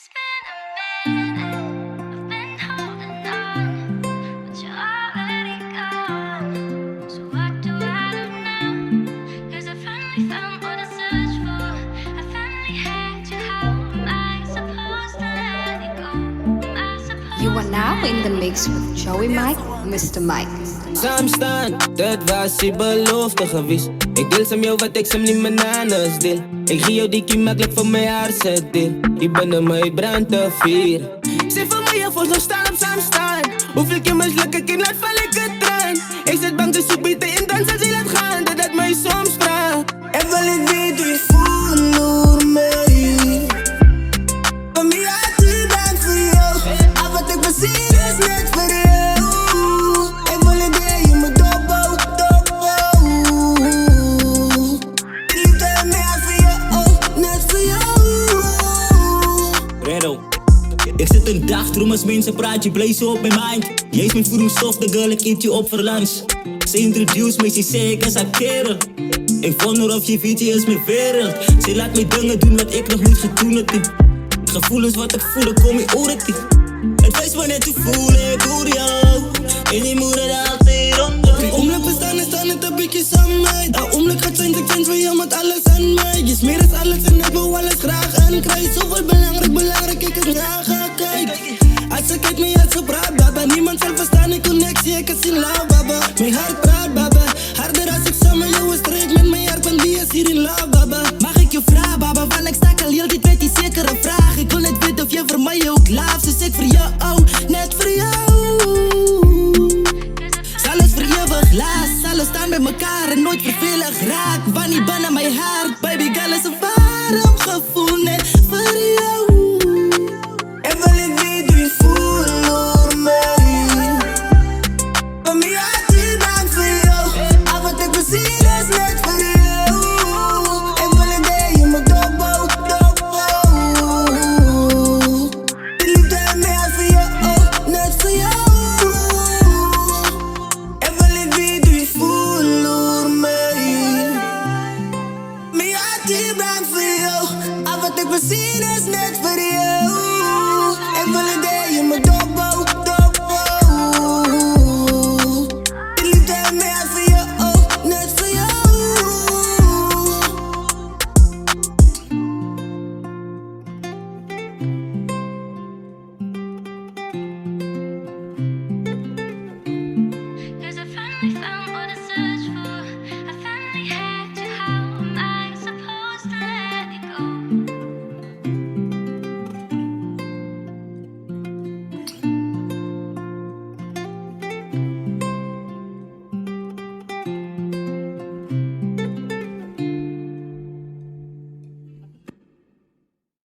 It's been a minute, I've been holding on, but you're already gone. So what do I do now? 'Cause I finally found what I searched for. I finally had you. How am I supposed to let it go? Am I supposed You are now in the mix with Joey Mike, Mr. Mike. Saam staan, dat was die belofte geweest. Ik deel saam jou wat ik saam niet mijn nanas deel. Ik gie jou die kie makkelijk van mijn hart deel. Je bent er mij brand te vieren. Zeg van mij, je voelt nog staan op saam staan. Hoeveel keer misluk ik en laat val ik het traan. Ik zit bang, dus zoek beter in dan zal ze laat gaan. Dat mij soms vraagt. En wil ik weet hoe je voelt door mij. Van mij uit die bent voor jou. Al wat ik bezien is net voor jou. Ik wil een day in mijn dopo. Liefde en mij uit voor jou, net voor jou. Redo. Ik zit een dag, droom als mensen praat, je play zo op mijn mind. Jij is mijn voedingsstof, de girl, ik eet je op voor lunch. Ze introduce me, ze zei ik is haar kerel. Ik wonder of je weet, je is mijn wereld. Ze laat me dingen doen wat ik nog niet gedaan heb. Gevoelens wat ik voel, ik kom in oren toe. Het wijst me net te voelen, ik hoor jou. En die moeder altijd onder. Die oomlik bestaan is dan net een beetje samen. Dat oomlik gaat zijn, ik vind voor jou met alles aan mij. Je smeer is alles en ik wil alles graag aan krijg. Zoveel belangrijk, ik het naga, kijk. Als ik het niet had gepraat, baba. Niemand zal verstaan, ik connectie, ik het zien love, baba. Mijn hart praat, baba. Harder als ik samen jou een streek met mijn hart, van die is hier in love, baba. Mag ik je vragen, baba, want ik sta al heel dit weet die zekere vraag. Ik wil net weten of je voor mij ook laaf, dus ik voor jou, net voor jou. Zal het voor eeuwig laat, zal het staan bij elkaar en nooit vervelig raak. Wanneer ben aan mijn hart, baby girl is een warm gevoel, net voor jou. En wil ik weet hoe je voelt door mij. Van mij uit die bent voor jou. Al wat ik bezien is net voor jou. Ik wil een day in mijn dopo. De liefde en mij uit voor jou, net voor jou. En wil ik weet hoe je voelt door mij. Mij uit die bent voor jou. Al wat ik bezien is net voor jou. Ik wil een day in mijn dopo.